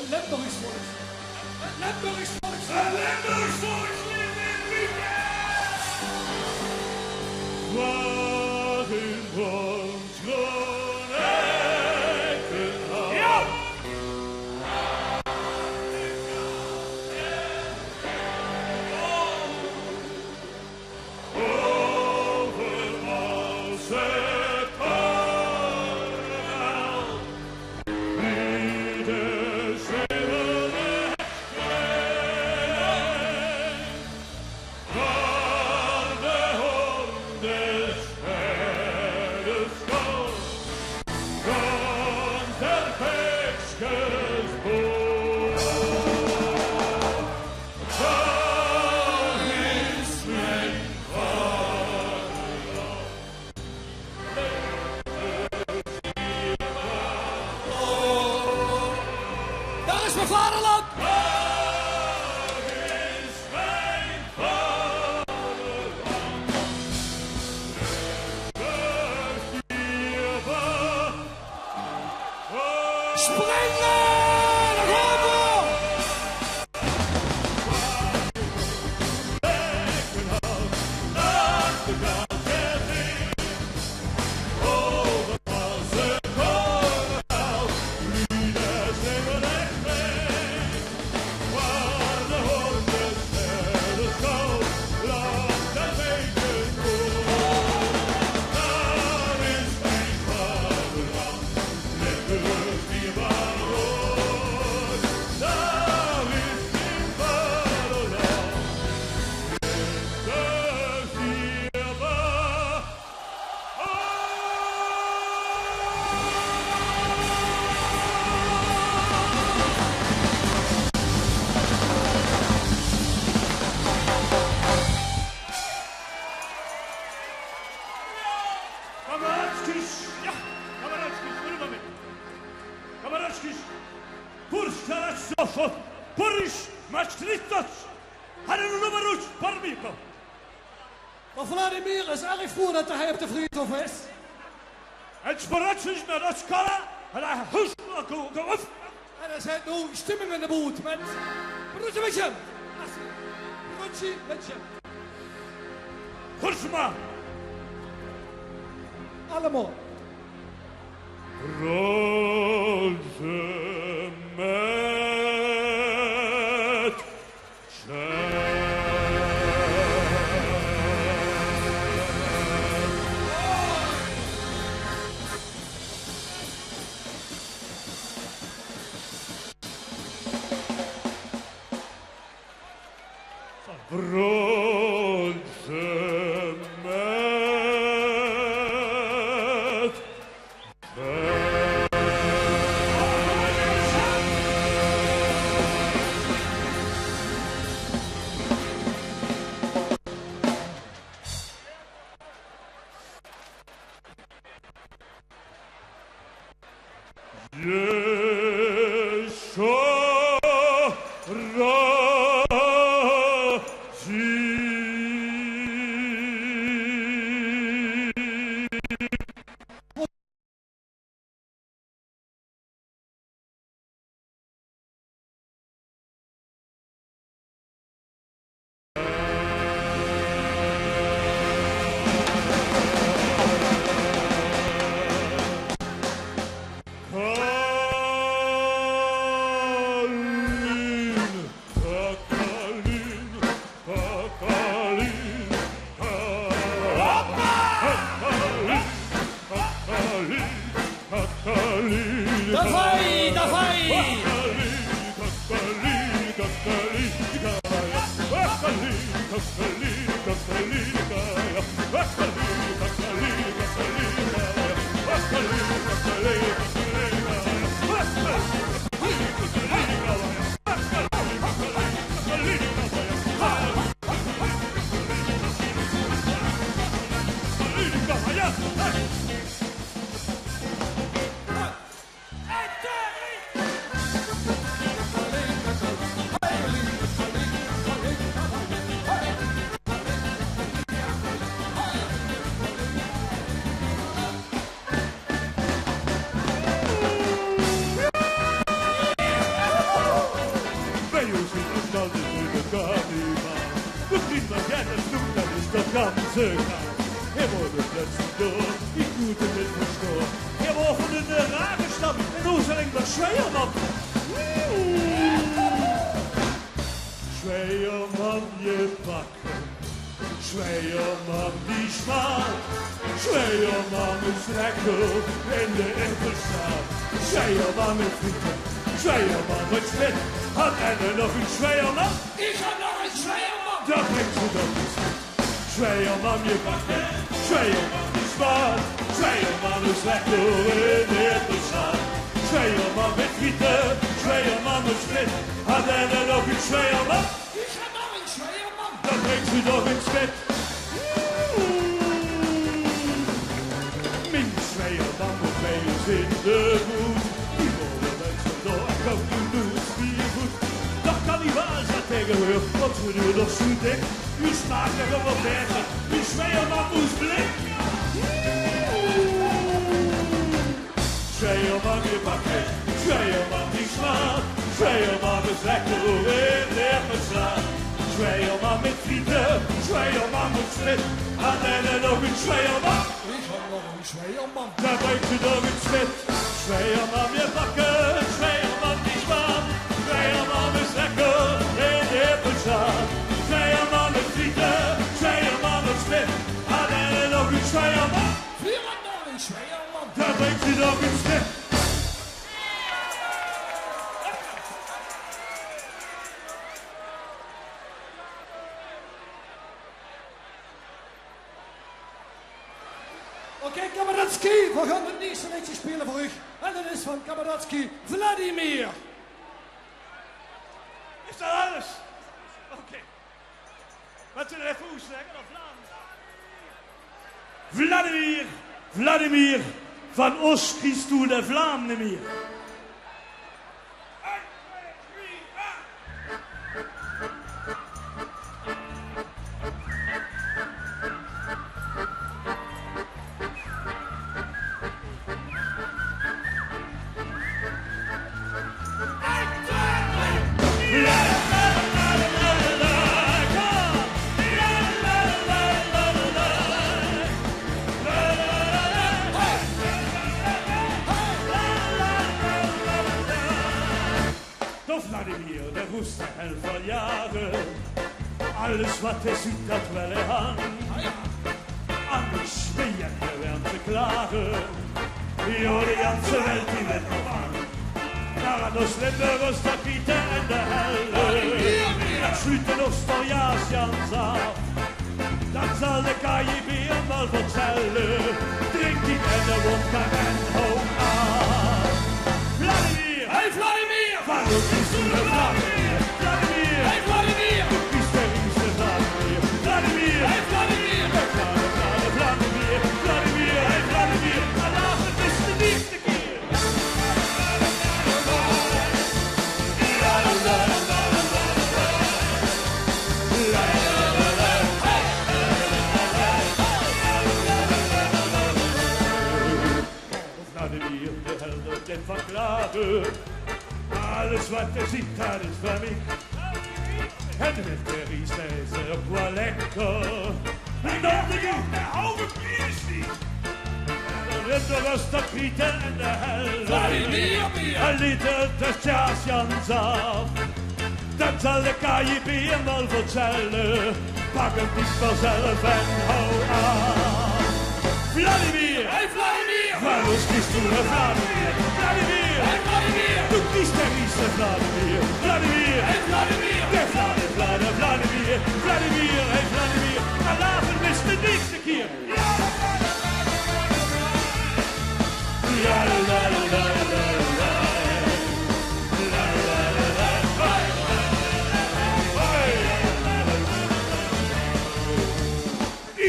Limburgs volks. Limburgs volks. Limburgs volks leeft in weekend. Waarin woont zo'n eikenhout? Ja! Overals het karnaval. Lieden zingen het klein. Van de hondensherderschool. Van der Pekskesboom. Daar is mijn vaderland. Daar is mijn vaderland. Daar is mijn vaderland. Springen! Naar boven! Kamaratskis, ja, kamaratskis, doe maar mee. Kamaratskis, Purstaratsof, Purish, Maastrichtos, hadden we nog maar eens, Parmico. Maar Vladimir is erg froh dat hij op de Friedhof is. Het sparatsjes met dat skala, en hij hust nog go op. En er zijn nu stemmen in de boot met Broertje met je. Broertje met je. Hursma, Allemaal. roze met roze met ganze Tag. Wurde plötzlich durch, die Gute mit verstorben. War von der Ragenstadt in Oeseling der Schweiermann. Schweiermann gebacken, Schweiermann die Schmarrn, Schweiermann ist lecker in der Äpfelstadt. Schweiermann mit Frieden, Schweiermann mit Split, hat einer noch ein Schweiermann? Ich hab noch einen Schweiermann! Da bringst du doch nichts mit. Schweiermann gebacken, Schweiermann die Schmarrn, Schweiermann ist lecker in der Äpfelstadt. Schweiermann mit Frieden, Schweiermann mit Split, hat einer noch ein Schweiermann? Ich hab noch einen Schweiermann! Da bringst du doch ins Bett. Min Schweiermann und mij is in de moed. Die worden mensen door, ik kan nu doen, wie goed. Dat kan niet waar zijn tegenwoordig, want we doen nog zo dik. Je smaakt er wel beter, die Schweiermann moest blik. Schweiermann gebakken, Schweiermann die smaakt. Schweiermann is lekker in de straat. Schweiermann mit Frieden, Schweiermann mit Split, hat einer noch ein Schweiermann? Ich hab noch einen Schweiermann! Da bringst du doch ins Bett. Schweiermann gebacken, Schweiermann die Schmarrn, Schweiermann ist lecker in der Äpfelstadt. Schweiermann mit Frieden, Schweiermann mit Split, hat einer noch ein Schweiermann? Wir haben noch einen Schweiermann! Da bringst du doch ins Bett. Okay, Kabaratski, we gaan het eerste liedje spelen voor u. En dat is van Kabaratski, Vladimir. Is dat alles? Oké. Wat zullen we even zeggen op Vlaams? Vladimir, Vladimir, van ons kiest u de Vlaam niet meer. Vladimir, der wusste van jaren. Alles wat ziet, dat wel hij aan. Anders ben je gewend te klagen. Jo, de ganze Welt, die wird noch an. Daran nos Limburgers, der Pieter en de Helle. Dat sluiten ons voor Jasjans af. Dan zal de KJB hem wel vertellen. Drink die en de wodka en hou aan. Vladimir, Hey Vladimir! waarom is u de Vladimir? Vladimir, Hey Vladimir! du bist der riese Vladimir. Vladimir, Hey Vladimir! Vladimir, Vladimir, hey Vladimir. Allah, het is de liefde keer. Vladimir, de helder den verklagen. Alles wat ziet, dat is van mij. En met de ries is ook wel lekker. En dan de halve bier niet. De was de krieten en de helder. Vladimir, bier! Een liter de Jasjans af. Dan zal de KJB hem wel vertellen. Pak hem niet vanzelf en hou aan. Vladimir! Hey Vladimir! Waarom kiest u de Vladimir? Vladimir! Hey Vladimir! Du kiest de riese Vladimir. Vladimir! Hey Vladimir! De Vladimir! Vladimir! Hey Vladimir! Allah, vermist de nächste keer. Ja! La la la la la la. La la la la.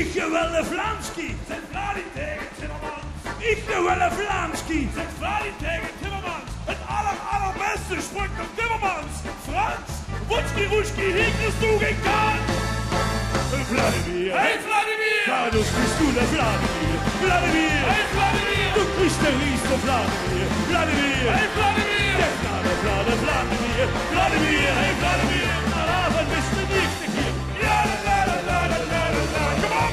Ik wil een Vlaamski. Zet Vladimir tegen Timmermans. Ik wil een Vlaamski. Zet Vladimir tegen Timmermans. Het allerbeste spreekt op Timmermans. Frans, Wutski, Ruski, hier kriegst du geen kans. Vladimir. Hey Vladimir! Daardoor kiest du de Vladimir. Vladimir. Hey Vladimir! Du kiest de rieste Vladimir. Vladimir. Hey Vladimir! De Vladimir. Vladimir. Hey Vladimir. Allah, wat is de nächste keer? Ja, la la la la la la. Come on!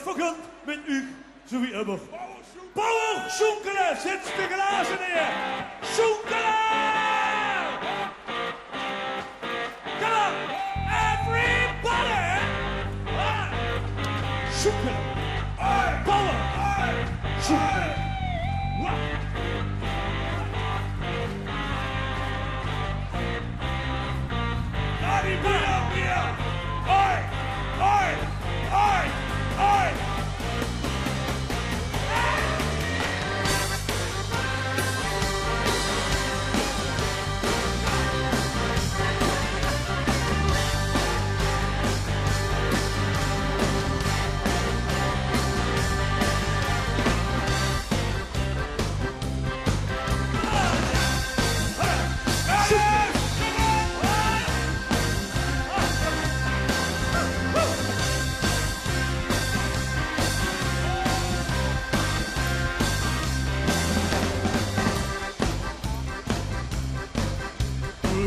wordt vergund met u, zo wie immer. Power Schoenkelen, zet de glazen neer. Schoenkelen! Come on, everybody! Schoenkelen. Power. Schoenkelen. Adi, bier! Oi! Oi! Oi! Oi!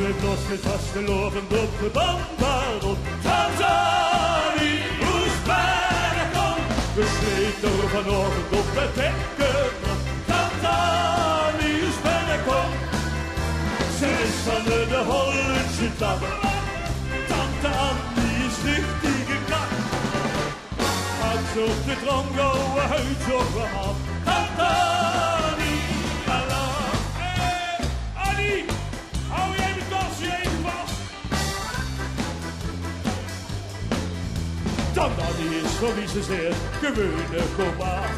Het los met vastgelovend op de band op Tanzanie, moest bijna kom. We sleten vanochtend op het dekken op Tanzanie, moest bijna kom. Ze is van de Hollandse tak, Tante Annie is richting geknakt. Had ze op de drongo uit zo gehad, Tante Annie, ala. Annie! Hou jij de dansje even vast? Tante Annie is voor wie ze zegt, gewone kombaar.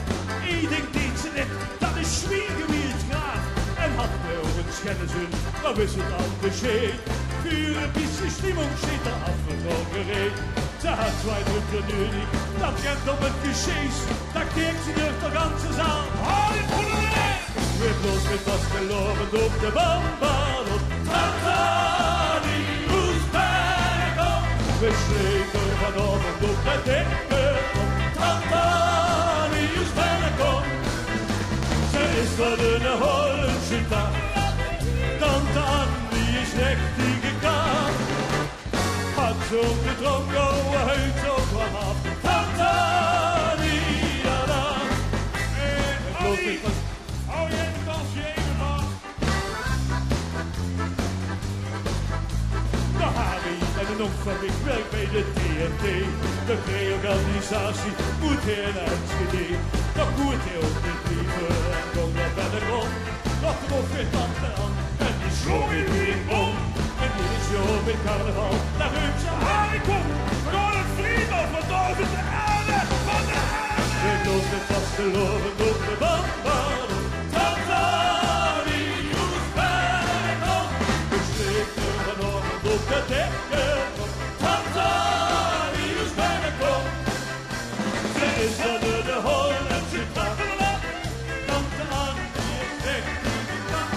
Ik denk niet ze net, dat is zwiegen wie het gaat. En had me ook een schennissen, dan wist het al geschehen. Vuren bisschen Stimmung steht da afgetrokken reed. Ze had zwei Drücken nötig, dat kent op het clichés. Da kijkt ze durch de ganze zaal. Hou je goede reed! Weer bloos met vastgelovend op de bambaan op Tanzanie, moest bijna kom. We sleten vanochtend op het dekken op Tanzanie, moest bijna kom. Ze is van de Hollandse tak, Tante Annie is richting gekant. Had ze op de drongo uit zo vanaf, Tante Annie, ja dan. Annie, hou jij de dansje even vast? De Harry en de Nongfabriek werkt bij de TNT. De reorganisatie moet heel uitgedeen. Dat moet heel niet liever en kom dat bij de grond. Dat trof weer tante aan en die sloeg weer om. En dit is jo met carnaval, daar roept ze Harry kom. We gaan het vliegen van boven de aarde, van de aarde. We lopen met vastgelovend op de bambaan. Tanzanie, moest bijna kom. We sleten vanochtend op de dekken. Tanzanie, moest bijna kom. Ze is van de Hollandse tak. Tante Annie is richting de tak.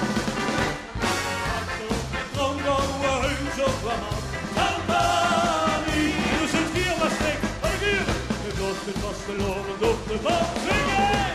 Had op de drongo huis op vanaf. Tante Annie, dus het gier was stek. Wat een gier. Het was met vastgelovend op de band. Zingen!